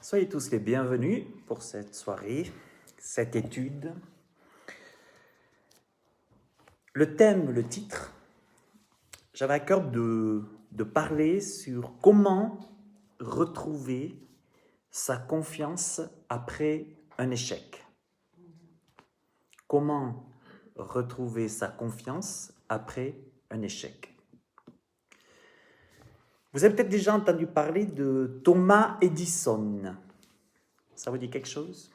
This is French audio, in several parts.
Soyez tous les bienvenus pour cette soirée, cette étude. Le thème, le titre, j'avais à cœur de parler sur comment retrouver sa confiance après un échec. Comment retrouver sa confiance après un échec. Vous avez peut-être déjà entendu parler de Thomas Edison. Ça vous dit quelque chose?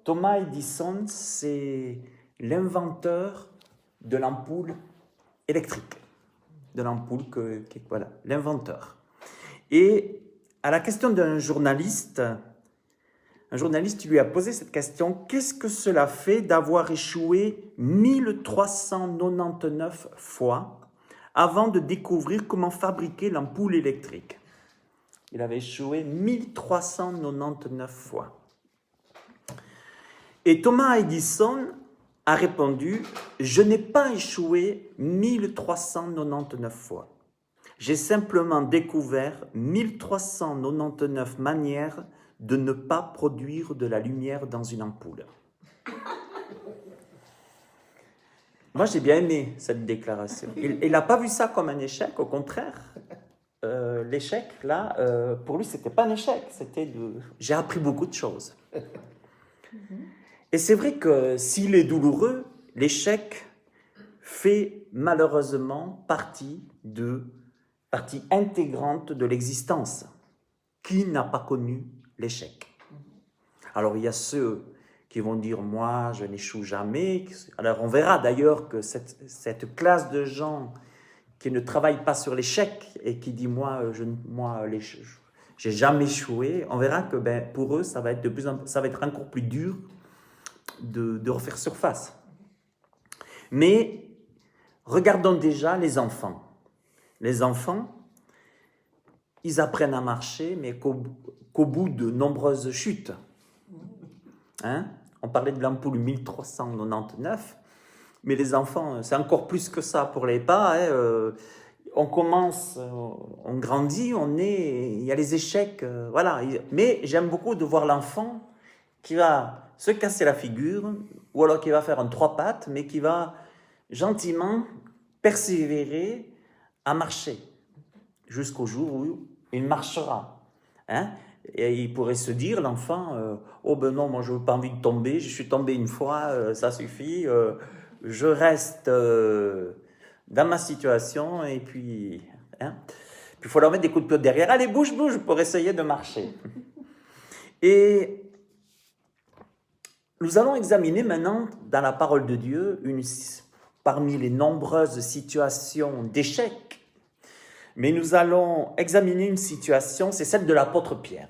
Thomas Edison, c'est l'inventeur de l'ampoule électrique. De l'ampoule, voilà, l'inventeur. Et à la question d'un journaliste, un journaliste lui a posé cette question: qu'est-ce que cela fait d'avoir échoué 1399 fois avant de découvrir comment fabriquer l'ampoule électrique? Il avait échoué 1399 fois. Et Thomas Edison a répondu: je n'ai pas échoué 1399 fois. J'ai simplement découvert 1399 manières de ne pas produire de la lumière dans une ampoule. Moi, j'ai bien aimé cette déclaration. Il n'a pas vu ça comme un échec, au contraire. L'échec, là, pour lui, ce n'était pas un échec. J'ai appris beaucoup de choses. Et c'est vrai que s'il est douloureux, l'échec fait malheureusement partie intégrante de l'existence. Qui n'a pas connu l'échec? Alors, il y a ceux qui vont dire: moi, je n'échoue jamais. Alors, on verra d'ailleurs que cette classe de gens qui ne travaillent pas sur l'échec et qui dit: j'ai jamais échoué, on verra que pour eux, ça va être encore plus dur de refaire surface. Mais regardons déjà les enfants. Les enfants, ils apprennent à marcher, mais qu'au bout de nombreuses chutes. On parlait de l'ampoule 1399, mais les enfants, c'est encore plus que ça pour les pas. On commence, on grandit, il y a les échecs, voilà. Mais j'aime beaucoup de voir l'enfant qui va se casser la figure, ou alors qui va faire un trois pattes, mais qui va gentiment persévérer à marcher jusqu'au jour où il marchera. Et il pourrait se dire, l'enfant, oh ben non, moi je n'ai pas envie de tomber, je suis tombé une fois, ça suffit, je reste dans ma situation, et puis il faut leur mettre des coups de pied derrière, allez bouge pour essayer de marcher. Et nous allons examiner maintenant dans la parole de Dieu, parmi les nombreuses situations d'échec, mais nous allons examiner une situation, c'est celle de l'apôtre Pierre,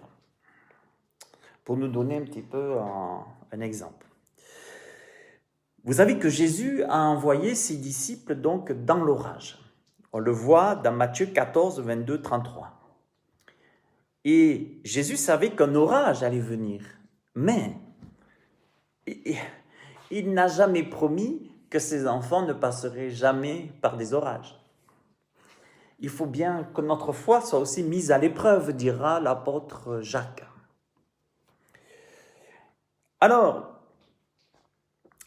pour nous donner un petit peu un exemple. Vous savez que Jésus a envoyé ses disciples donc dans l'orage. On le voit dans Matthieu 14, 22, 33. Et Jésus savait qu'un orage allait venir, mais il n'a jamais promis que ses enfants ne passeraient jamais par des orages. Il faut bien que notre foi soit aussi mise à l'épreuve, dira l'apôtre Jacques. Alors,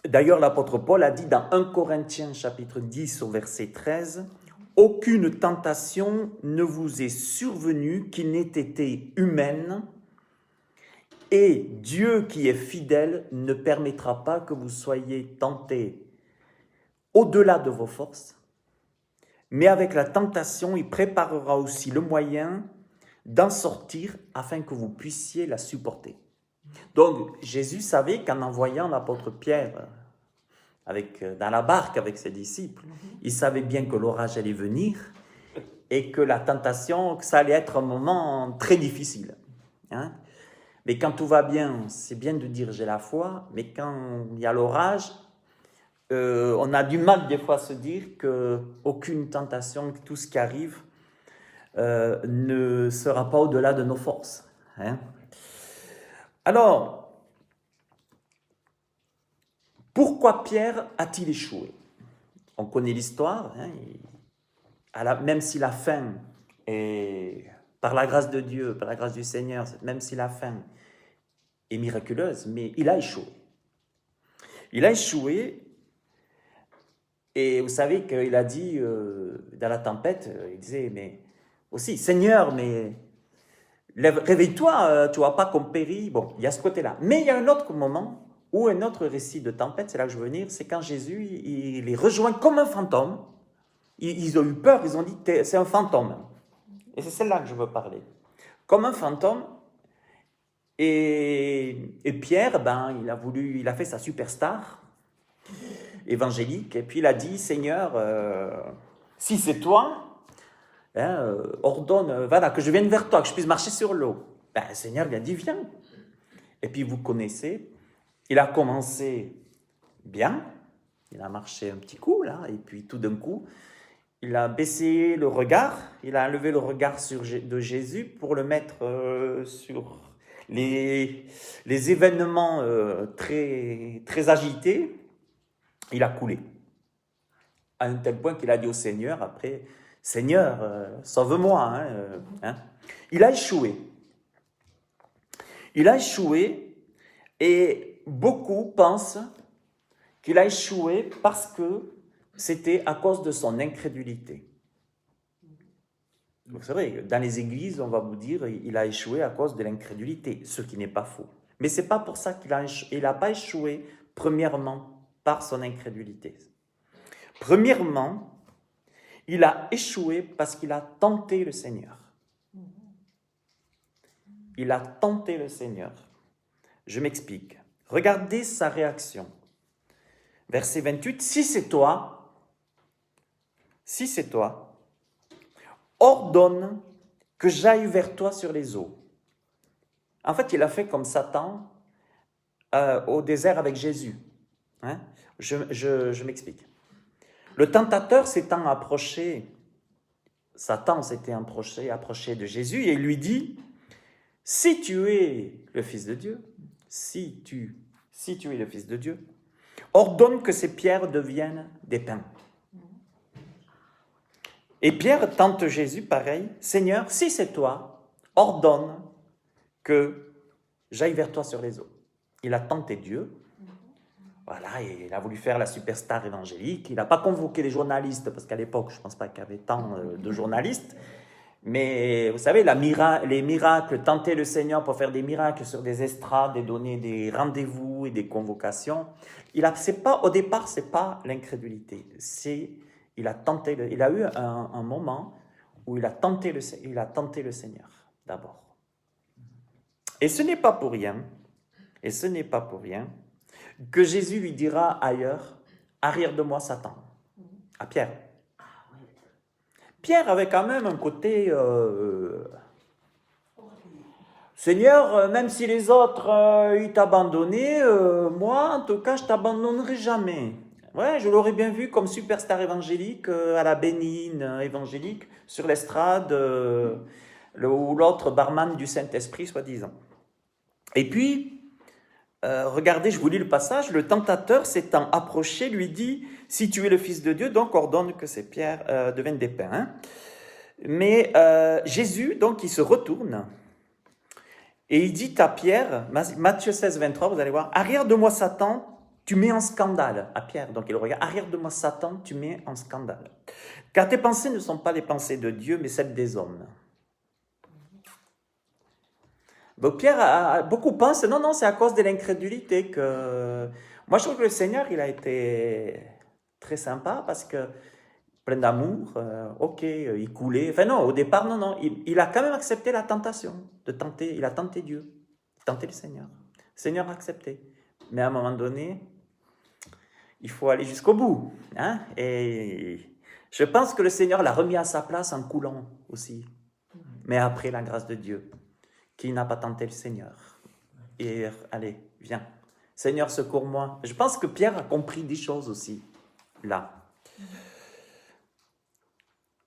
d'ailleurs, l'apôtre Paul a dit dans 1 Corinthiens chapitre 10 au verset 13, « Aucune tentation ne vous est survenue qui n'ait été humaine, et Dieu qui est fidèle ne permettra pas que vous soyez tentés au-delà de vos forces, mais avec la tentation, il préparera aussi le moyen d'en sortir afin que vous puissiez la supporter. » Donc, Jésus savait qu'en envoyant l'apôtre Pierre dans la barque avec ses disciples, il savait bien que l'orage allait venir et que la tentation, que ça allait être un moment très difficile. Mais quand tout va bien, c'est bien de dire j'ai la foi, mais quand il y a l'orage, on a du mal des fois à se dire qu'aucune tentation, que tout ce qui arrive ne sera pas au-delà de nos forces. Alors, pourquoi Pierre a-t-il échoué? On connaît l'histoire, même si la fin est par la grâce de Dieu, par la grâce du Seigneur, même si la fin est miraculeuse, mais il a échoué. Il a échoué, et vous savez qu'il a dit dans la tempête, il disait, mais aussi, Seigneur, mais réveille-toi, tu ne vois pas qu'on périt. Bon, il y a ce côté-là. Mais il y a un autre moment, ou un autre récit de tempête, c'est là que je veux venir, c'est quand Jésus, il les rejoint comme un fantôme. Ils ont eu peur, ils ont dit, c'est un fantôme. Et c'est celle-là que je veux parler. Comme un fantôme. Et Pierre, il a fait sa superstar évangélique, et puis il a dit, Seigneur, si c'est toi, ordonne, voilà, que je vienne vers toi, que je puisse marcher sur l'eau. Le Seigneur lui a dit, viens. Et puis vous connaissez, il a commencé bien, il a marché un petit coup, là, et puis tout d'un coup, il a baissé le regard, il a levé le regard de Jésus pour le mettre sur les événements très, très agités. Il a coulé. À un tel point qu'il a dit au Seigneur, après, Seigneur, sauve-moi. Il a échoué. Il a échoué, et beaucoup pensent qu'il a échoué parce que c'était à cause de son incrédulité. Donc c'est vrai, dans les églises, on va vous dire il a échoué à cause de l'incrédulité, ce qui n'est pas faux. Mais ce n'est pas pour ça qu'il n'a pas échoué, premièrement, par son incrédulité. Premièrement, il a échoué parce qu'il a tenté le Seigneur. Il a tenté le Seigneur. Je m'explique. Regardez sa réaction. Verset 28, si c'est toi, ordonne que j'aille vers toi sur les eaux. En fait, il a fait comme Satan au désert avec Jésus. Je m'explique. Le tentateur s'étant approché, Satan s'était approché de Jésus et il lui dit, si tu es le Fils de Dieu, si tu es le Fils de Dieu, ordonne que ces pierres deviennent des pains. Et Pierre tente Jésus, pareil, Seigneur, si c'est toi, ordonne que j'aille vers toi sur les eaux. Il a tenté Dieu. Voilà, et il a voulu faire la superstar évangélique. Il n'a pas convoqué les journalistes, parce qu'à l'époque, je ne pense pas qu'il y avait tant de journalistes. Mais vous savez, les miracles, tenter le Seigneur pour faire des miracles sur des estrades et donner des rendez-vous et des convocations, au départ, ce n'est pas l'incrédulité. Il a eu un moment où il a tenté le Seigneur, d'abord. Et ce n'est pas pour rien, que Jésus lui dira ailleurs, arrière de moi Satan, à Pierre. Pierre avait quand même un côté, Seigneur, même si les autres ils t'abandonnaient, moi en tout cas je t'abandonnerai jamais. Ouais, je l'aurais bien vu comme superstar évangélique à la Bénigne évangélique sur l'estrade ou l'autre barman du Saint-Esprit soi-disant. Et puis, regardez, je vous lis le passage, le tentateur s'étant approché lui dit, si tu es le Fils de Dieu, donc ordonne que ces pierres deviennent des pains. Mais Jésus, donc, il se retourne et il dit à Pierre, Matthieu 16, 23, vous allez voir, arrière de moi Satan, tu mets en scandale. À Pierre, donc il regarde, arrière de moi Satan, tu mets en scandale. Car tes pensées ne sont pas les pensées de Dieu, mais celles des hommes. Donc Pierre, beaucoup pensent, non, c'est à cause de l'incrédulité que... Moi, je trouve que le Seigneur, il a été très sympa parce que plein d'amour, il coulait. Enfin non, au départ, non, il a quand même accepté la tentation de tenter. Il a tenté Dieu, tenté le Seigneur. Le Seigneur a accepté. Mais à un moment donné, il faut aller jusqu'au bout. Et je pense que le Seigneur l'a remis à sa place en coulant aussi. Mais après la grâce de Dieu. Qui n'a pas tenté le Seigneur? Et allez, viens. Seigneur, secours-moi. Je pense que Pierre a compris des choses aussi, là.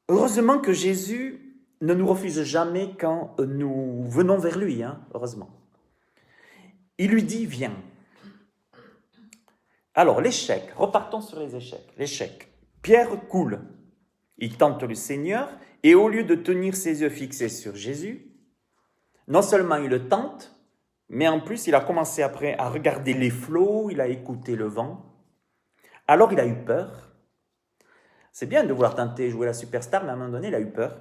Heureusement que Jésus ne nous refuse jamais quand nous venons vers lui, heureusement. Il lui dit, viens. Alors, l'échec, repartons sur les échecs. L'échec. Pierre coule. Il tente le Seigneur Et au lieu de tenir ses yeux fixés sur Jésus, non seulement il le tente, mais en plus il a commencé après à regarder les flots, il a écouté le vent. Alors il a eu peur. C'est bien de vouloir tenter jouer la superstar, mais à un moment donné, il a eu peur.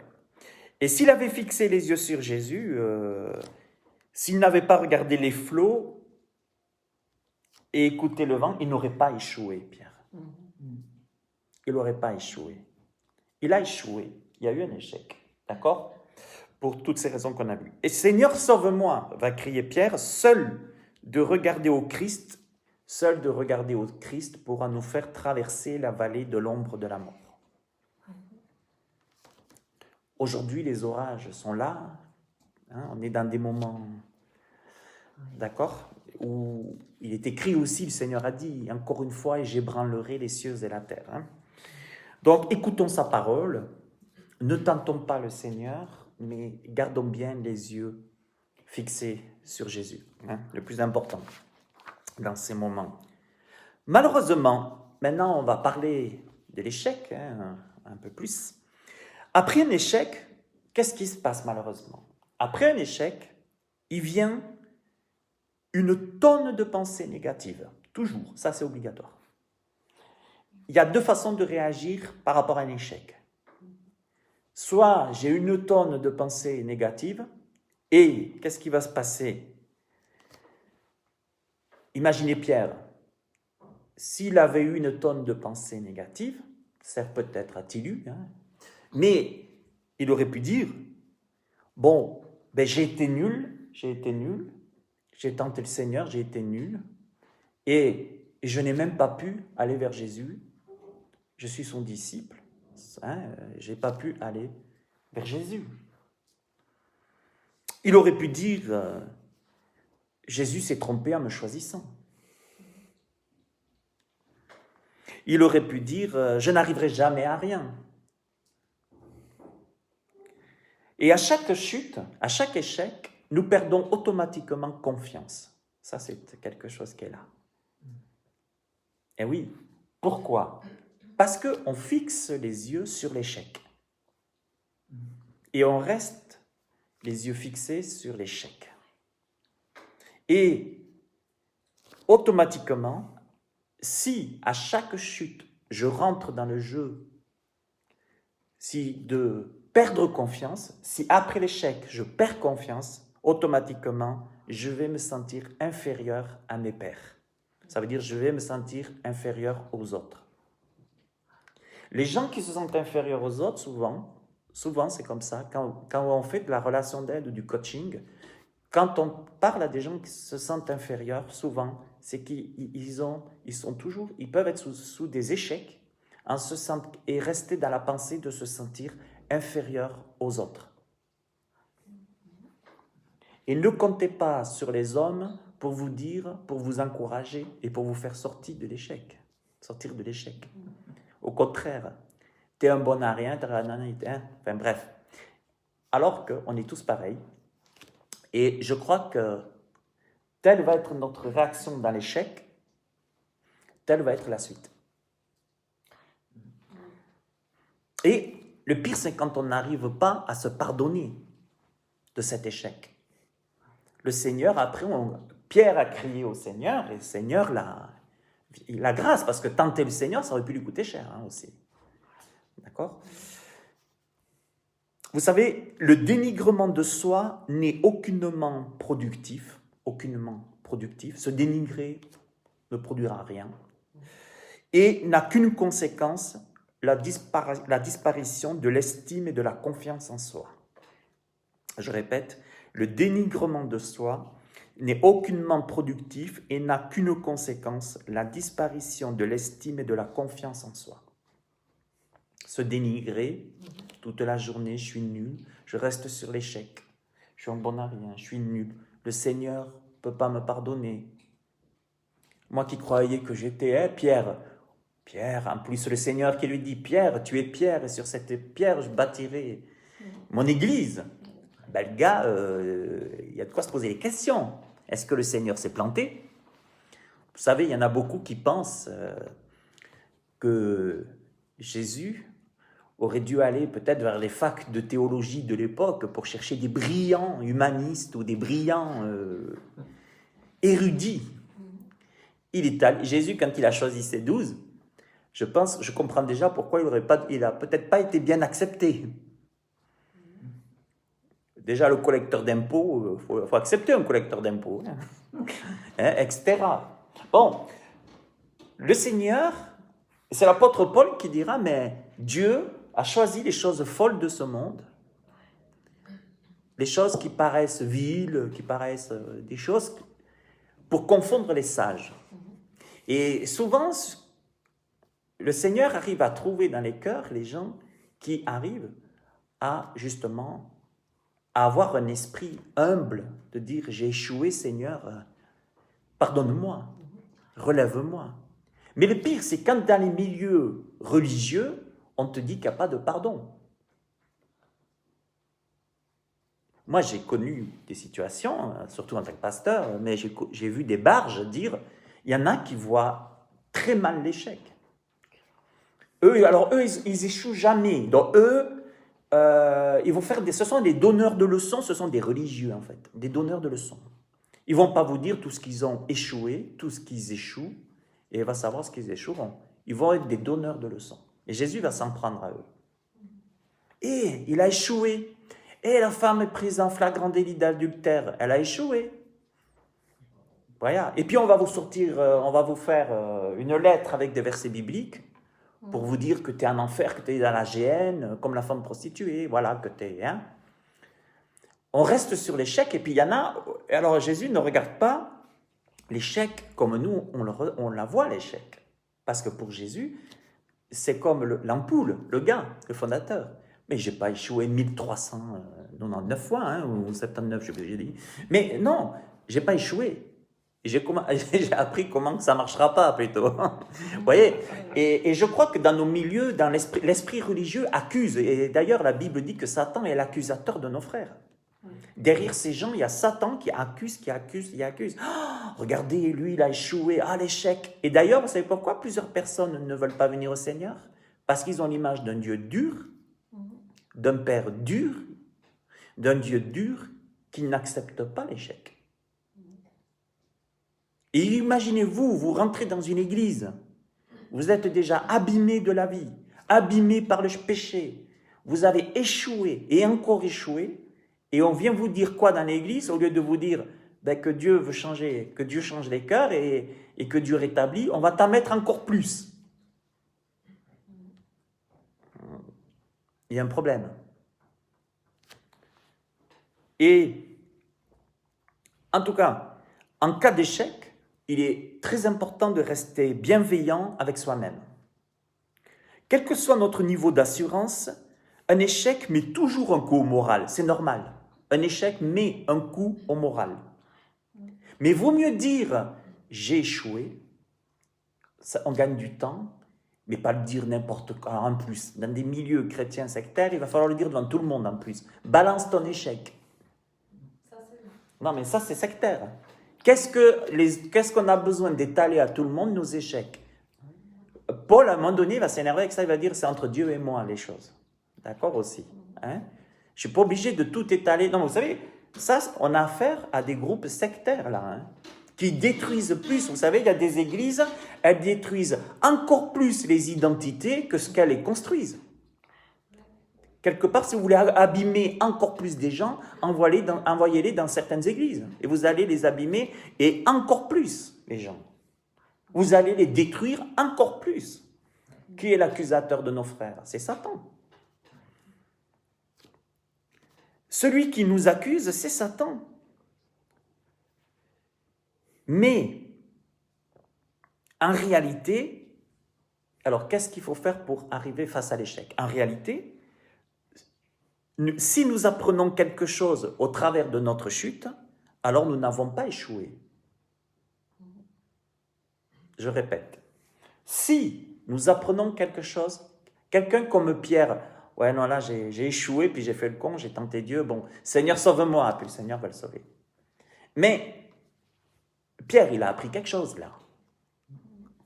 Et s'il avait fixé les yeux sur Jésus, s'il n'avait pas regardé les flots et écouté le vent, il n'aurait pas échoué, Pierre. Il n'aurait pas échoué. Il a échoué. Il y a eu un échec. D'accord ? Pour toutes ces raisons qu'on a vues. Et Seigneur, sauve-moi, va crier Pierre, seul de regarder au Christ pourra nous faire traverser la vallée de l'ombre de la mort. Aujourd'hui, les orages sont là. Hein, on est dans des moments, d'accord, où il est écrit aussi, le Seigneur a dit, encore une fois, et j'ébranlerai les cieux et la terre. Hein. Donc, écoutons sa parole, ne tentons pas le Seigneur, mais gardons bien les yeux fixés sur Jésus, hein, le plus important dans ces moments. Malheureusement, maintenant on va parler de l'échec, hein, un peu plus. Après un échec, qu'est-ce qui se passe malheureusement? Après un échec, il vient une tonne de pensées négatives, toujours, ça c'est obligatoire. Il y a deux façons de réagir par rapport à un échec. Soit j'ai une tonne de pensées négatives, et qu'est-ce qui va se passer? Imaginez Pierre, s'il avait eu une tonne de pensées négatives, certes peut-être a-t-il eu, hein, mais il aurait pu dire, bon, ben j'ai été nul, j'ai tenté le Seigneur, j'ai été nul, et je n'ai même pas pu aller vers Jésus, je suis son disciple, hein, je n'ai pas pu aller vers Jésus. Il aurait pu dire, Jésus s'est trompé en me choisissant. Il aurait pu dire, je n'arriverai jamais à rien. Et à chaque chute, à chaque échec, nous perdons automatiquement confiance. Ça, c'est quelque chose qui est là. Et oui, pourquoi? Parce qu'on fixe les yeux sur l'échec. Et on reste les yeux fixés sur l'échec. Et automatiquement, si à chaque chute, je rentre dans le jeu, si de perdre confiance, si après l'échec, je perds confiance, automatiquement, je vais me sentir inférieur à mes pairs. Ça veut dire je vais me sentir inférieur aux autres. Les gens qui se sentent inférieurs aux autres, souvent c'est comme ça, quand on fait de la relation d'aide ou du coaching, quand on parle à des gens qui se sentent inférieurs, souvent, c'est qu'ils peuvent être sous des échecs et rester dans la pensée de se sentir inférieurs aux autres. Et ne comptez pas sur les hommes pour vous dire, pour vous encourager et pour vous faire sortir de l'échec. Au contraire, t'es un bon à rien, enfin bref. Alors qu'on est tous pareils. Et je crois que telle va être notre réaction dans l'échec, telle va être la suite. Et le pire, c'est quand on n'arrive pas à se pardonner de cet échec. Le Seigneur, après, Pierre a crié au Seigneur, et le Seigneur la grâce, parce que tenter le Seigneur, ça aurait pu lui coûter cher aussi. D'accord ? Vous savez, le dénigrement de soi n'est aucunement productif. Se dénigrer ne produira rien. Et n'a qu'une conséquence, la disparition de l'estime et de la confiance en soi. Je répète, le dénigrement de soi n'est aucunement productif et n'a qu'une conséquence, la disparition de l'estime et de la confiance en soi. Se dénigrer, toute la journée, je suis nul, je reste sur l'échec, je suis un bon à rien, je suis nul, le Seigneur ne peut pas me pardonner. Moi qui croyais que j'étais Pierre, en plus le Seigneur qui lui dit, Pierre, tu es Pierre, et sur cette pierre je bâtirai mon église. Ben, le gars, il y a de quoi se poser des questions. Est-ce que le Seigneur s'est planté? Vous savez, il y en a beaucoup qui pensent que Jésus aurait dû aller peut-être vers les facs de théologie de l'époque pour chercher des brillants humanistes ou des brillants érudits. Jésus, quand il a choisi ses 12, je comprends déjà pourquoi il n'a peut-être pas été bien accepté. Déjà, le collecteur d'impôts, il faut accepter un collecteur d'impôts, etc. Bon, le Seigneur, c'est l'apôtre Paul qui dira, mais Dieu a choisi les choses folles de ce monde, les choses qui paraissent viles, qui paraissent des choses, pour confondre les sages. Et souvent, le Seigneur arrive à trouver dans les cœurs les gens qui arrivent à, justement, à avoir un esprit humble, de dire « j'ai échoué, Seigneur, pardonne-moi, relève-moi ». Mais le pire, c'est quand dans les milieux religieux, on te dit qu'il n'y a pas de pardon. Moi, j'ai connu des situations, surtout en tant que pasteur, mais j'ai vu des barges dire, il y en a qui voient très mal l'échec. Eux, ils échouent jamais. Donc eux, ils vont faire ce sont des donneurs de leçons, ce sont des religieux en fait, des donneurs de leçons. Ils vont pas vous dire tout ce qu'ils ont échoué, tout ce qu'ils échouent, et il va savoir ce qu'ils échoueront. Ils vont être des donneurs de leçons. Et Jésus va s'en prendre à eux. Et il a échoué. Et la femme est prise en flagrant délit d'adultère. Elle a échoué. Voilà. Et puis on va vous faire une lettre avec des versets bibliques pour vous dire que tu es en enfer, que tu es dans la géhenne, comme la femme prostituée. Voilà, que tu es... Hein. On reste sur l'échec, et puis il y en a... Alors Jésus ne regarde pas l'échec comme nous, on la voit l'échec. Parce que pour Jésus, c'est comme l'ampoule, le gars, le fondateur. Mais je n'ai pas échoué 1399 fois, hein, ou 79, je sais pas, j'ai dit. Mais non, je n'ai pas échoué. J'ai appris comment ça ne marchera pas, plutôt. Vous voyez, et je crois que dans nos milieux, dans l'esprit religieux accuse. Et d'ailleurs, la Bible dit que Satan est l'accusateur de nos frères. Derrière ces gens, il y a Satan qui accuse. Oh, regardez, lui, il a échoué. Ah, l'échec. Et d'ailleurs, vous savez pourquoi plusieurs personnes ne veulent pas venir au Seigneur? Parce qu'ils ont l'image d'un Dieu dur, d'un Père dur, d'un Dieu dur qui n'accepte pas l'échec. Et imaginez-vous, vous rentrez dans une église, vous êtes déjà abîmé de la vie, abîmé par le péché, vous avez échoué et encore échoué, et on vient vous dire quoi dans l'église, au lieu de vous dire que Dieu veut changer, que Dieu change les cœurs et que Dieu rétablit, on va t'en mettre encore plus. Il y a un problème. Et, en tout cas, en cas d'échec, il est très important de rester bienveillant avec soi-même. Quel que soit notre niveau d'assurance, un échec met toujours un coup au moral, c'est normal. Un échec met un coup au moral. Mais vaut mieux dire « j'ai échoué », on gagne du temps, mais pas le dire n'importe quoi en plus. Dans des milieux chrétiens sectaires, il va falloir le dire devant tout le monde en plus. Balance ton échec. Non, mais ça, c'est sectaire. Qu'est-ce qu'on a besoin d'étaler à tout le monde nos échecs? Paul, à un moment donné, va s'énerver avec ça, il va dire c'est entre Dieu et moi les choses. D'accord aussi. Hein? Je ne suis pas obligé de tout étaler. Non, vous savez, ça, on a affaire à des groupes sectaires là, hein, qui détruisent plus. Vous savez, il y a des églises, elles détruisent encore plus les identités que ce qu'elles les construisent. Quelque part, si vous voulez abîmer encore plus des gens, envoyez-les dans certaines églises. Et vous allez les abîmer, et encore plus, les gens. Vous allez les détruire encore plus. Qui est l'accusateur de nos frères? C'est Satan. Celui qui nous accuse, c'est Satan. Mais, en réalité, alors qu'est-ce qu'il faut faire pour arriver face à l'échec? En réalité, si nous apprenons quelque chose au travers de notre chute, alors nous n'avons pas échoué. Je répète, si nous apprenons quelque chose, quelqu'un comme Pierre, ouais non là j'ai échoué, puis j'ai fait le con, j'ai tenté Dieu, bon, Seigneur sauve-moi, puis le Seigneur va le sauver. Mais Pierre, il a appris quelque chose là.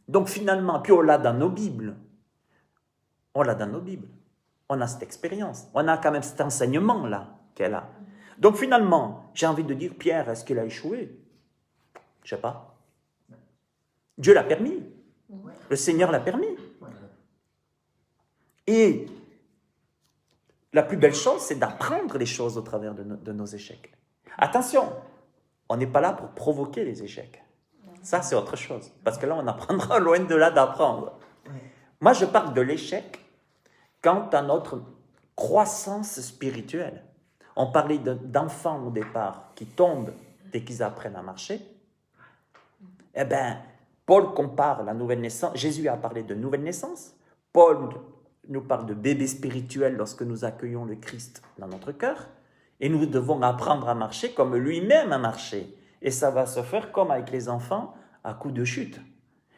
Donc finalement, puis on l'a dans nos Bibles. On l'a dans nos Bibles. On a cette expérience. On a quand même cet enseignement-là qu'elle a. Donc finalement, j'ai envie de dire, Pierre, est-ce qu'il a échoué? Je ne sais pas. Dieu l'a permis. Le Seigneur l'a permis. Et la plus belle chose, c'est d'apprendre les choses au travers de nos échecs. Attention, on n'est pas là pour provoquer les échecs. Ça, c'est autre chose. Parce que là, on apprendra loin de là d'apprendre. Moi, je parle de l'échec quant à notre croissance spirituelle. On parlait d'enfants au départ qui tombent dès qu'ils apprennent à marcher. Eh bien, Paul compare la nouvelle naissance. Jésus a parlé de nouvelle naissance. Paul nous parle de bébé spirituel lorsque nous accueillons le Christ dans notre cœur. Et nous devons apprendre à marcher comme lui-même a marché. Et ça va se faire comme avec les enfants, à coup de chute.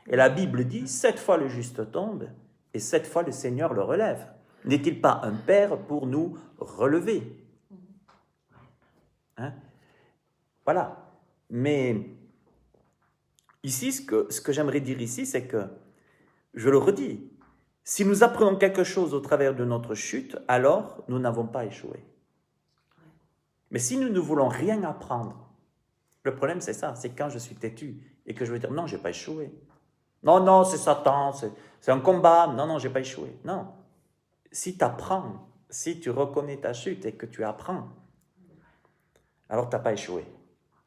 Et la Bible dit, 7 fois le juste tombe, et 7 fois le Seigneur le relève. N'est-il pas un Père pour nous relever? Hein? Voilà. Mais ici, ce que j'aimerais dire ici, c'est que, je le redis, si nous apprenons quelque chose au travers de notre chute, alors nous n'avons pas échoué. Mais si nous ne voulons rien apprendre, le problème c'est ça, c'est quand je suis têtu et que je vais dire non, je n'ai pas échoué. Non, non, c'est Satan, c'est un combat. Non, non, je n'ai pas échoué. Non. Si tu apprends, si tu reconnais ta chute et que tu apprends, alors tu n'as pas échoué.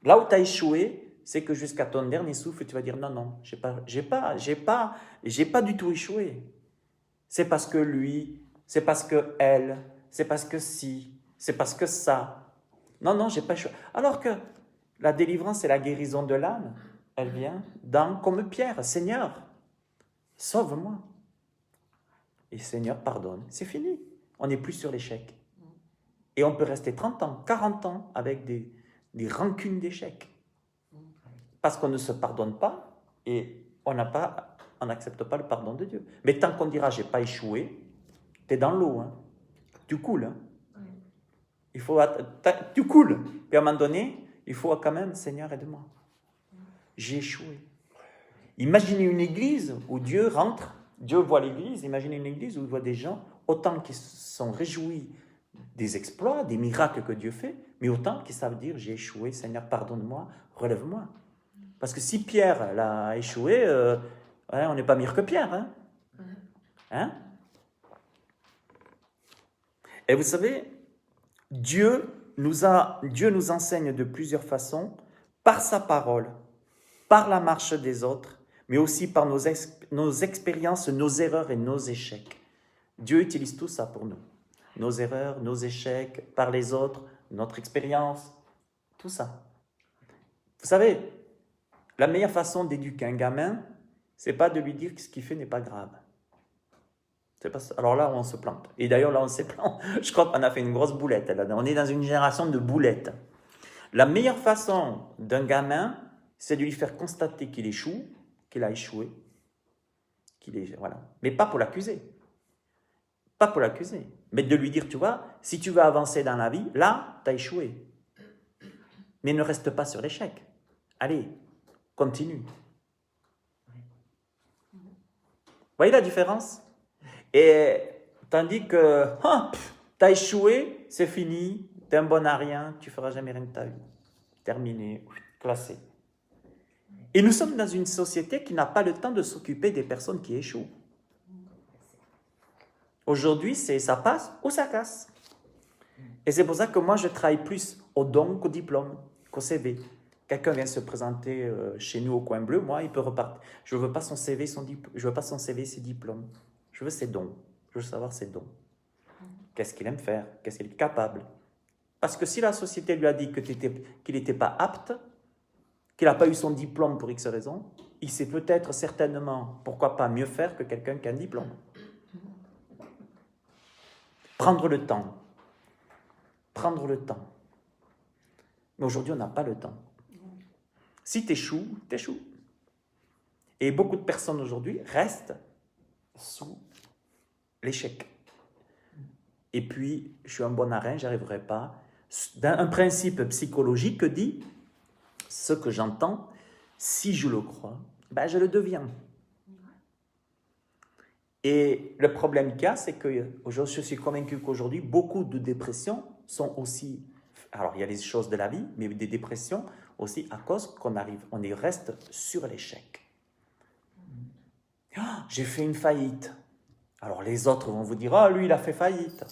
Là où tu as échoué, c'est que jusqu'à ton dernier souffle, tu vas dire non, non, j'ai pas du tout échoué. C'est parce que lui, c'est parce que elle, c'est parce que si, c'est parce que ça. Non, non, j'ai pas échoué. Alors que la délivrance et la guérison de l'âme, elle vient comme Pierre, Seigneur, sauve-moi. Et Seigneur, pardonne. C'est fini. On n'est plus sur l'échec. Et on peut rester 30 ans, 40 ans avec des rancunes d'échec. Parce qu'on ne se pardonne pas et on n'accepte pas le pardon de Dieu. Mais tant qu'on dira, j'ai pas échoué, tu es dans l'eau. Hein. Tu coules. Hein. Tu coules. Puis à un moment donné, il faut quand même, Seigneur, aide-moi. J'ai échoué. Imaginez une église où Dieu rentre, Dieu voit l'église, imaginez une église où il voit des gens, autant qui sont réjouis des exploits, des miracles que Dieu fait, mais autant qui savent dire, j'ai échoué, Seigneur, pardonne-moi, relève-moi. Parce que si Pierre l'a échoué, on n'est pas meilleur que Pierre. Hein? Hein? Et vous savez, Dieu nous enseigne de plusieurs façons, par sa parole, par la marche des autres, mais aussi par nos expériences, nos erreurs et nos échecs. Dieu utilise tout ça pour nous. Nos erreurs, nos échecs, par les autres, notre expérience, tout ça. Vous savez, la meilleure façon d'éduquer un gamin, c'est pas de lui dire que ce qu'il fait n'est pas grave. C'est pas ça. Alors là, on se plante. Et d'ailleurs, là, on s'est planté. Je crois qu'on a fait une grosse boulette. Là. On est dans une génération de boulettes. La meilleure façon d'un gamin, c'est de lui faire constater qu'il échoue, qu'il a échoué, voilà. Mais pas pour l'accuser. Pas pour l'accuser. Mais de lui dire, tu vois, si tu veux avancer dans la vie, là, tu as échoué. Mais ne reste pas sur l'échec. Allez, continue. Vous voyez la différence? Et tandis que tu as échoué, c'est fini, tu es un bon à rien, tu ne feras jamais rien de ta vie. Terminé, classé. Et nous sommes dans une société qui n'a pas le temps de s'occuper des personnes qui échouent. Aujourd'hui, c'est ça passe ou ça casse. Et c'est pour ça que moi, je travaille plus au don qu'au diplôme, qu'au CV. Quelqu'un vient se présenter chez nous au Coin Bleu, moi, il peut repartir. Je ne veux pas son CV, ses diplômes. Je veux ses dons. Je veux savoir ses dons. Qu'est-ce qu'il aime faire? Qu'est-ce qu'il est capable? Parce que si la société lui a dit qu'il n'était pas apte, qu'il n'a pas eu son diplôme pour X raison, il sait peut-être certainement, pourquoi pas, mieux faire que quelqu'un qui a un diplôme. Prendre le temps. Prendre le temps. Mais aujourd'hui, on n'a pas le temps. Si tu échoues, tu échoues. Et beaucoup de personnes aujourd'hui restent sous l'échec. Et puis, je suis un bon arin, je n'y arriverai pas. Un principe psychologique dit, ce que j'entends, si je le crois, ben je le deviens. Et le problème qu'il y a, c'est que je suis convaincu qu'aujourd'hui, beaucoup de dépressions sont aussi... Alors, il y a les choses de la vie, mais des dépressions aussi à cause on y reste sur l'échec. Ah, j'ai fait une faillite. Alors, les autres vont vous dire, ah, lui, il a fait faillite.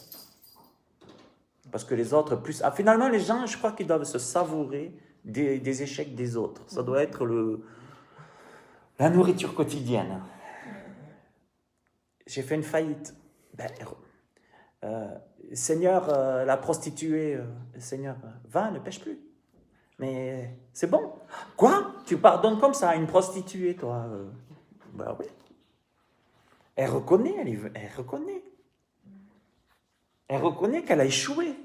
Parce que les autres, plus... Ah, finalement, les gens, je crois qu'ils doivent se savourer des échecs des autres. Ça doit être la nourriture quotidienne. J'ai fait une faillite. Seigneur, la prostituée, Seigneur, va, ne pêche plus. Mais c'est bon. Quoi? Tu pardonnes comme ça à une prostituée, toi? Ben oui. Elle reconnaît, elle reconnaît. Elle reconnaît qu'elle a échoué.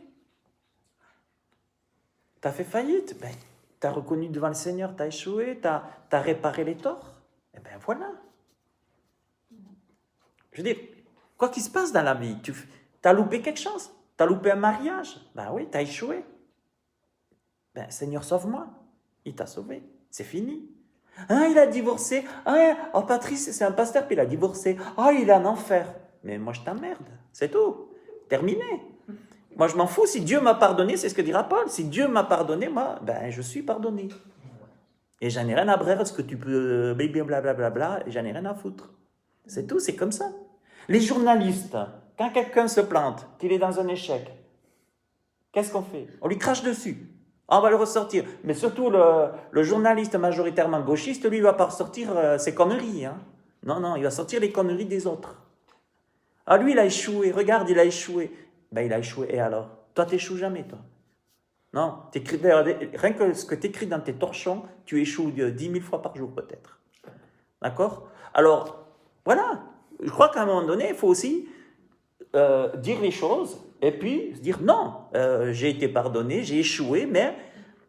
Tu as fait faillite. Ben, tu as reconnu devant le Seigneur, tu as échoué, tu as réparé les torts. Et bien voilà. Je veux dire, quoi qu'il se passe dans la vie, tu as loupé quelque chose. Tu as loupé un mariage. Ben oui, tu as échoué. Ben, Seigneur, sauve-moi. Il t'a sauvé. C'est fini. Ah, il a divorcé. Ah, oh, Patrice, c'est un pasteur, puis il a divorcé. Ah, il est en enfer. Mais moi, je t'emmerde. C'est tout. Terminé. Moi, je m'en fous. Si Dieu m'a pardonné, c'est ce que dira Paul. Si Dieu m'a pardonné, moi, ben, je suis pardonné. Et j'en ai rien à brère ce que tu peux... blablabla, et j'en ai rien à foutre. C'est tout, c'est comme ça. Les journalistes, quand quelqu'un se plante, qu'il est dans un échec, qu'est-ce qu'on fait? On lui crache dessus. On va le ressortir. Mais surtout, le journaliste majoritairement gauchiste, lui, il ne va pas ressortir ses conneries. Hein. Non, il va sortir les conneries des autres. Ah, lui, il a échoué. Regarde, il a échoué. Ben, il a échoué. Et alors? Toi, tu n'échoues jamais, toi. Non, rien que ce que tu écris dans tes torchons, tu échoues 10 000 fois par jour, peut-être. D'accord? Alors, voilà. Je crois qu'à un moment donné, il faut aussi dire les choses et puis se dire non, j'ai été pardonné, j'ai échoué, mais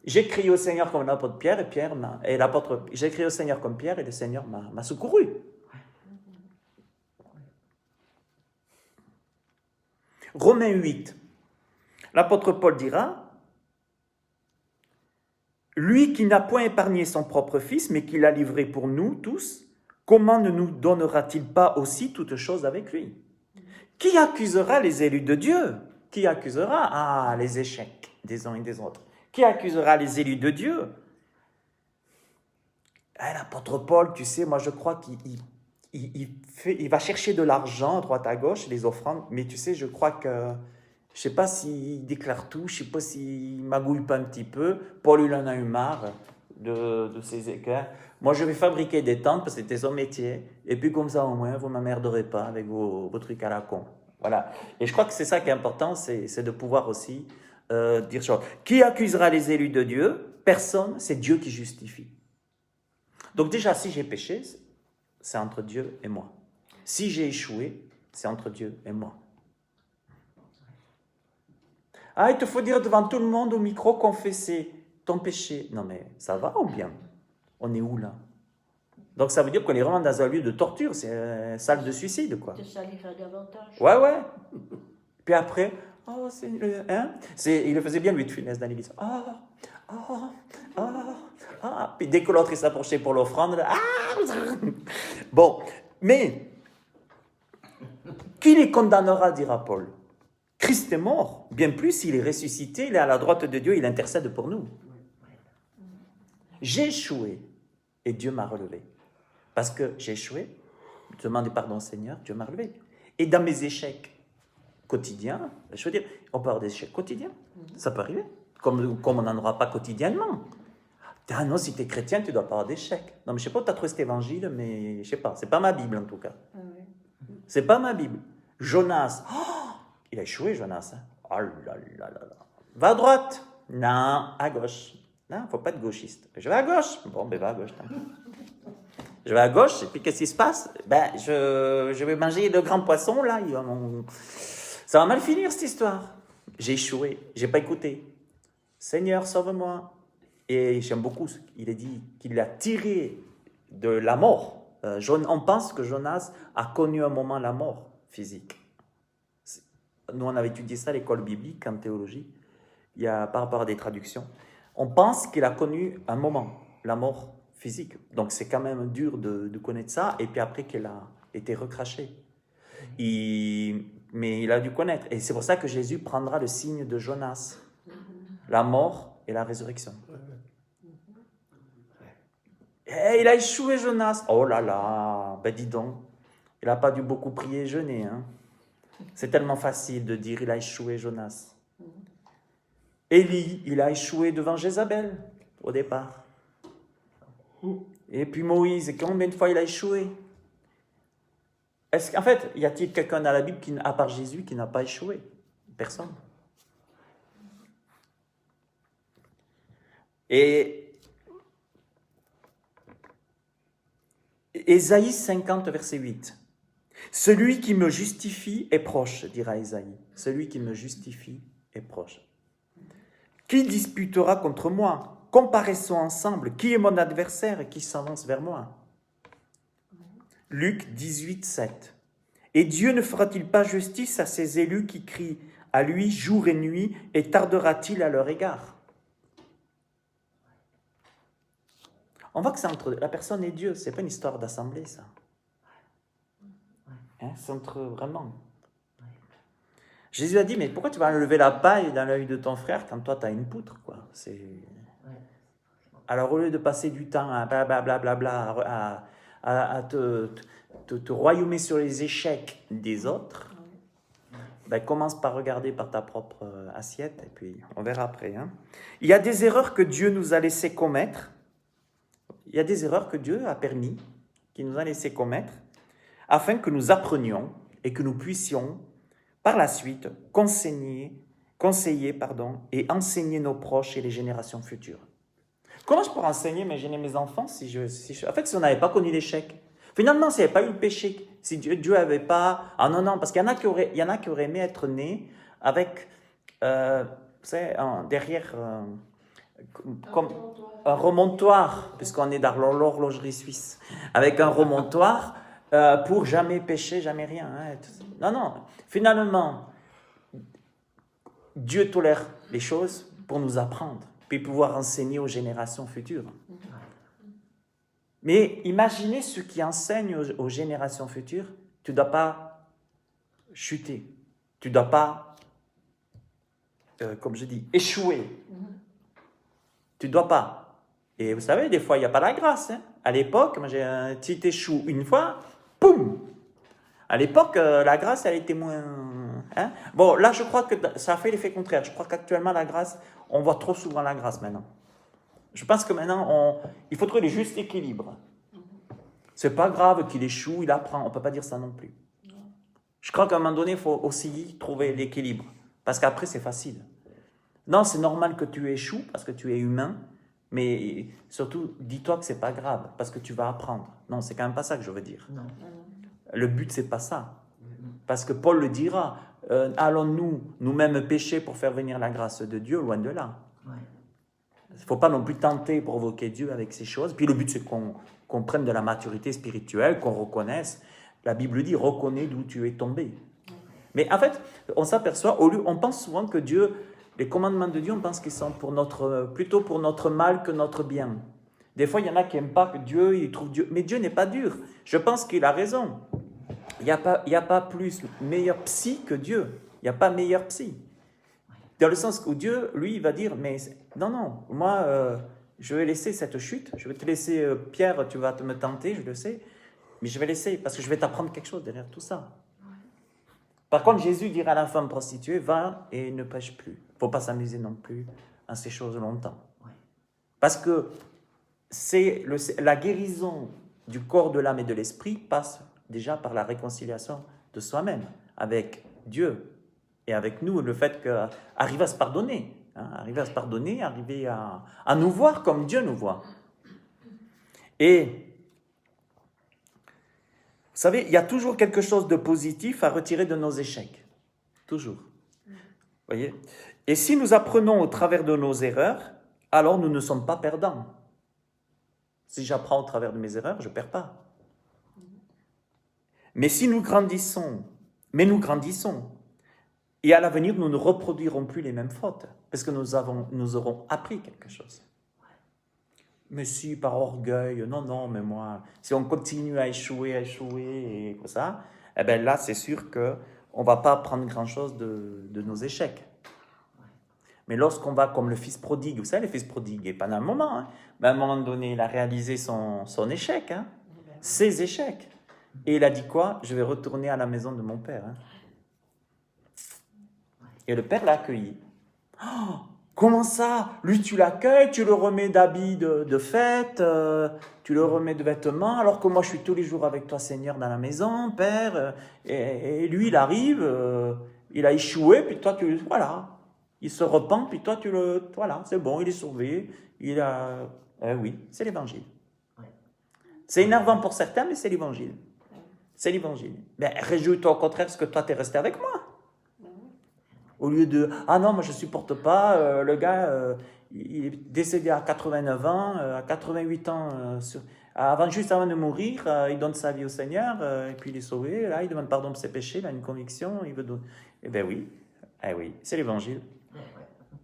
j'ai crié au Seigneur comme l'apôtre Pierre et l'apôtre, j'ai crié au Seigneur comme Pierre et le Seigneur m'a secouru. Romains 8, l'apôtre Paul dira, lui qui n'a point épargné son propre fils, mais qui l'a livré pour nous tous, comment ne nous donnera-t-il pas aussi toutes choses avec lui? Qui accusera les élus de Dieu? Qui accusera les échecs des uns et des autres? Qui accusera les élus de Dieu? L'apôtre Paul, tu sais, moi je crois qu'il va chercher de l'argent à droite à gauche, les offrandes, mais tu sais, je crois que, je ne sais pas s'il déclare tout, je ne sais pas s'il magouille pas un petit peu. Paul, il en a eu marre de ces écarts. Moi, je vais fabriquer des tentes parce que c'était son métier. Et puis comme ça, au moins, vous ne m'emmerderez pas avec vos trucs à la con. Voilà. Et je crois que c'est ça qui est important, c'est de pouvoir aussi dire chose. Qui accusera les élus de Dieu? Personne, c'est Dieu qui justifie. Donc déjà, si j'ai péché, c'est entre Dieu et moi. Si j'ai échoué, c'est entre Dieu et moi. Ah, il te faut dire devant tout le monde au micro, confesser ton péché. Non mais, ça va ou bien? On est où là? Donc ça veut dire qu'on est vraiment dans un lieu de torture, c'est une salle de suicide, quoi. De saliver davantage. Ouais. Puis après, oh, c'est... il le faisait bien, lui, de Funès, dans l'église. Puis dès que l'autre, il s'approchait pour l'offrande, là, Bon, mais, qui les condamnera, dira Paul? Christ est mort, bien plus, il est ressuscité, il est à la droite de Dieu, il intercède pour nous. J'ai échoué, et Dieu m'a relevé. Parce que j'ai échoué, je demandais pardon au Seigneur, Dieu m'a relevé. Et dans mes échecs quotidiens, je veux dire, on peut avoir des échecs quotidiens, ça peut arriver, comme on n'en aura pas quotidiennement. Ah non, si tu es chrétien, tu ne dois pas avoir d'échecs. Non, mais je ne sais pas où tu as trouvé cet évangile, mais je ne sais pas, c'est pas ma Bible en tout cas. Ah oui. C'est pas ma Bible. Jonas, il a échoué Jonas. Hein. Oh là là là là. Va à droite. Non, à gauche. Non, il ne faut pas être gauchiste. Je vais à gauche. Bon, ben va à gauche. Je vais à gauche, et puis qu'est-ce qui se passe? Je vais manger de grands poissons, là. Ça va mal finir, cette histoire. J'ai échoué, j'ai pas écouté. Seigneur, sauve-moi. Et j'aime beaucoup ce qu'il a dit, qu'il a tiré de la mort. On pense que Jonas a connu un moment la mort physique. Nous, on avait étudié ça à l'école biblique, en théologie, par rapport à des traductions. On pense qu'il a connu un moment, la mort physique. Donc c'est quand même dur de connaître ça, et puis après qu'il a été recraché. Mais il a dû connaître. Et c'est pour ça que Jésus prendra le signe de Jonas, la mort et la résurrection. Et il a échoué, Jonas. Oh là là, ben dis donc, il n'a pas dû beaucoup prier et jeûner. Hein. C'est tellement facile de dire il a échoué, Jonas. Élie, il a échoué devant Jézabel au départ. Et puis Moïse, combien de fois il a échoué? Est-ce qu'en fait, y a-t-il quelqu'un dans la Bible, à part Jésus, qui n'a pas échoué? Personne. Et Ésaïe 50, verset 8. Celui qui me justifie est proche, dira Ésaïe. Celui qui me justifie est proche. Qui disputera contre moi? Comparaissons ensemble. Qui est mon adversaire et qui s'avance vers moi? Luc 18, 7. Et Dieu ne fera-t-il pas justice à ses élus qui crient à lui jour et nuit, et tardera-t-il à leur égard? On voit que c'est entre la personne et Dieu, c'est pas une histoire d'assemblée, ça. Hein, c'est entre vraiment. Jésus a dit, mais pourquoi tu vas enlever la paille dans l'œil de ton frère quand toi tu as une poutre, quoi? Alors au lieu de passer du temps à blablabla, à te royaumer sur les échecs des autres, ben, commence par regarder par ta propre assiette, et puis on verra après. Hein. Il y a des erreurs que Dieu nous a laissé commettre. Il y a des erreurs que Dieu a permis, qu'il nous a laissé commettre, afin que nous apprenions et que nous puissions, par la suite, conseiller et enseigner nos proches et les générations futures. Comment je pourrais enseigner mes enfants en fait, si on n'avait pas connu l'échec? Finalement, s'il n'y avait pas eu le péché, si Dieu n'avait pas... Ah non, parce qu'il y en a qui auraient aimé être nés avec, derrière, comme un remontoir, puisqu'on est dans l'horlogerie suisse, avec un remontoir pour jamais pécher, jamais rien. Hein. Non, finalement, Dieu tolère les choses pour nous apprendre, puis pouvoir enseigner aux générations futures. Mais imaginez ceux qui enseignent aux générations futures, tu ne dois pas chuter, tu ne dois pas, comme je dis, échouer. Tu ne dois pas. Et vous savez, des fois, il n'y a pas la grâce. Hein. À l'époque, si tu échoues une fois, poum! À l'époque, la grâce, elle était moins... Hein. Bon, là, je crois que ça a fait l'effet contraire. Je crois qu'actuellement, la grâce, on voit trop souvent la grâce maintenant. Je pense que maintenant, il faut trouver le juste équilibre. C'est pas grave qu'il échoue, il apprend. On ne peut pas dire ça non plus. Je crois qu'à un moment donné, il faut aussi trouver l'équilibre. Parce qu'après, c'est facile. Non, c'est normal que tu échoues parce que tu es humain. Mais surtout, dis-toi que ce n'est pas grave parce que tu vas apprendre. Non, c'est quand même pas ça que je veux dire. Non. Le but, c'est pas ça. Parce que Paul le dira. Allons-nous nous-mêmes pécher pour faire venir la grâce de Dieu? Loin de là. Il ne faut pas non plus tenter provoquer Dieu avec ces choses. Puis le but, c'est qu'on prenne de la maturité spirituelle, qu'on reconnaisse. La Bible dit, reconnais d'où tu es tombé. Mais en fait, on s'aperçoit, on pense souvent que Dieu, les commandements de Dieu, on pense qu'ils sont plutôt pour notre mal que notre bien. Des fois, il y en a qui n'aiment pas que Dieu, ils trouvent Dieu. Mais Dieu n'est pas dur. Je pense qu'il a raison. Il n'y a pas plus meilleur psy que Dieu. Il n'y a pas meilleur psy. Dans le sens où Dieu, lui, il va dire, mais non, moi, je vais laisser cette chute, je vais te laisser, Pierre, tu vas me tenter, je le sais, mais je vais laisser, parce que je vais t'apprendre quelque chose derrière tout ça. Par contre, Jésus dira à la femme prostituée, va et ne pêche plus. Il ne faut pas s'amuser non plus à ces choses longtemps. Parce que la guérison du corps, de l'âme et de l'esprit passe déjà par la réconciliation de soi-même avec Dieu et avec nous, le fait qu'arriver à se pardonner, arriver à nous voir comme Dieu nous voit. Et vous savez, il y a toujours quelque chose de positif à retirer de nos échecs. Toujours. Voyez ? Et si nous apprenons au travers de nos erreurs, alors nous ne sommes pas perdants. Si j'apprends au travers de mes erreurs, je ne perds pas. Mais si nous grandissons, et à l'avenir, nous ne reproduirons plus les mêmes fautes, parce que nous aurons appris quelque chose. Mais si, par orgueil, non, mais moi, si on continue à échouer, et comme ça, eh bien là, c'est sûr qu'on ne va pas apprendre grand-chose de nos échecs. Mais lorsqu'on va comme le fils prodigue, vous savez, le fils prodigue, et pendant un moment, hein, mais à un moment donné, il a réalisé son échec, hein, ses échecs. Et il a dit quoi? Je vais retourner à la maison de mon père. Hein. Et le père l'a accueilli. Oh, comment ça? Lui, tu l'accueilles, tu le remets d'habits de fête, tu le remets de vêtements, alors que moi, je suis tous les jours avec toi, Seigneur, dans la maison, Père. Et lui, il arrive, il a échoué, puis toi, voilà. Il se repent, puis toi, voilà, c'est bon, il est sauvé. Oui, c'est l'évangile. C'est énervant pour certains, mais c'est l'évangile. C'est l'évangile. Mais réjouis-toi au contraire parce que toi, tu es resté avec moi. Au lieu de « Ah non, moi je ne supporte pas, le gars, il est décédé à 89 ans, à 88 ans, juste avant de mourir, il donne sa vie au Seigneur, et puis il est sauvé, là, il demande pardon pour ses péchés, il a une conviction, il veut donner... » Eh bien oui, c'est l'évangile.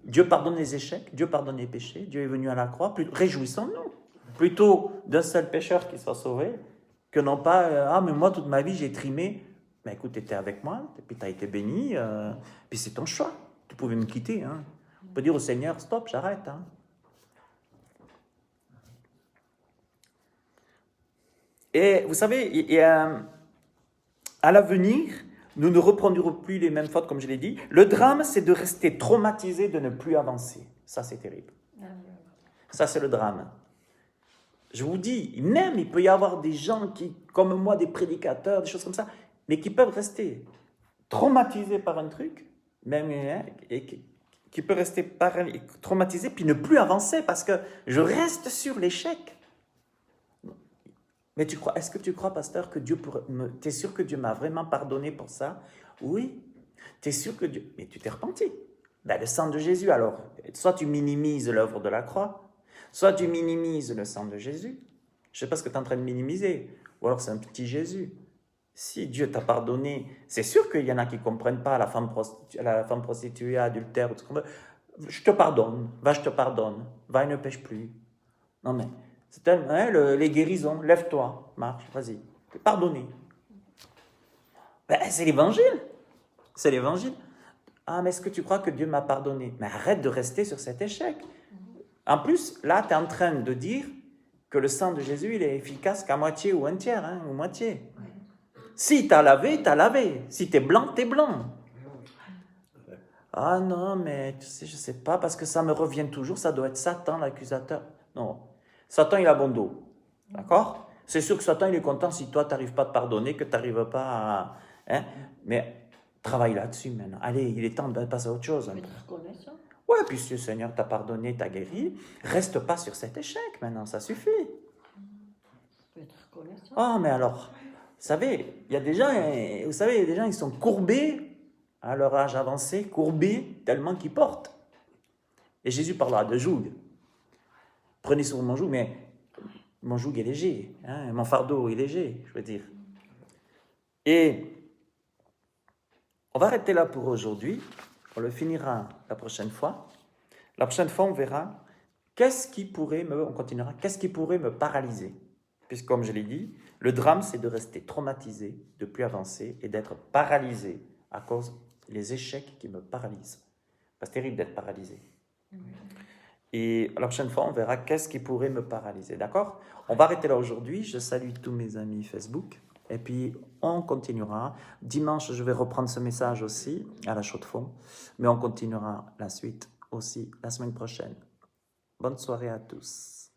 Dieu pardonne les échecs, Dieu pardonne les péchés, Dieu est venu à la croix, réjouissons-nous. Plutôt d'un seul pécheur qui soit sauvé, que non pas « Ah, mais moi, toute ma vie, j'ai trimé. » Mais écoute, tu étais avec moi, et puis tu as été béni, puis c'est ton choix. Tu pouvais me quitter. Hein. On peut dire au Seigneur, stop, j'arrête. Hein. Et vous savez, à l'avenir, nous ne reprendrons plus les mêmes fautes, comme je l'ai dit. Le drame, c'est de rester traumatisé, de ne plus avancer. Ça, c'est terrible. Ça, c'est le drame. Je vous dis, même il peut y avoir des gens qui, comme moi, des prédicateurs, des choses comme ça, mais qui peuvent rester traumatisés par un truc, même et qui peut rester traumatisé, puis ne plus avancer parce que je reste sur l'échec. Mais est-ce que tu crois, pasteur, que Dieu pourrait... T'es sûr que Dieu m'a vraiment pardonné pour ça? Oui. T'es sûr que Dieu... Mais tu t'es repenti. Ben, le sang de Jésus, alors, soit tu minimises l'œuvre de la croix, soit tu minimises le sang de Jésus. Je ne sais pas ce que tu es en train de minimiser. Ou alors c'est un petit Jésus. Si Dieu t'a pardonné, c'est sûr qu'il y en a qui ne comprennent pas la femme prostituée, adultère, tout ce qu'on veut. Je te pardonne, je te pardonne, va et ne pêche plus. Non mais, c'est tellement, hein, les guérisons, lève-toi, marche, vas-y, t'es pardonné. Ben, c'est l'évangile, c'est l'évangile. Ah, mais est-ce que tu crois que Dieu m'a pardonné? Mais arrête de rester sur cet échec. En plus, là, tu es en train de dire que le sang de Jésus, il est efficace qu'à moitié ou un tiers, hein, ou moitié. Si t'as lavé, t'as lavé. Si t'es blanc, t'es blanc. Ah non, mais tu sais, je sais pas, parce que ça me revient toujours, ça doit être Satan, l'accusateur. Non, Satan, il a bon dos. D'accord? C'est sûr que Satan, il est content si toi, tu n'arrives pas à te pardonner, que tu n'arrives pas à... Hein? Mais travaille là-dessus maintenant. Allez, il est temps de passer à autre chose. Ouais, puisque le Seigneur t'a pardonné, t'a guéri, reste pas sur cet échec maintenant, ça suffit. Ah, mais alors... Vous savez, il y a des gens, ils sont courbés à leur âge avancé, courbés tellement qu'ils portent. Et Jésus parlera de joug. Prenez sur mon joug, mais mon joug est léger, hein, mon fardeau est léger, je veux dire. Et on va arrêter là pour aujourd'hui. On le finira la prochaine fois. La prochaine fois, on verra qu'est-ce qui pourrait me paralyser. Puisque, comme je l'ai dit, le drame, c'est de rester traumatisé, de ne plus avancer et d'être paralysé à cause des échecs qui me paralysent. C'est terrible d'être paralysé. Et la prochaine fois, on verra qu'est-ce qui pourrait me paralyser. D'accord? On va arrêter là aujourd'hui. Je salue tous mes amis Facebook. Et puis, on continuera. Dimanche, je vais reprendre ce message aussi à la Chaux-de-Fonds. Mais on continuera la suite aussi la semaine prochaine. Bonne soirée à tous.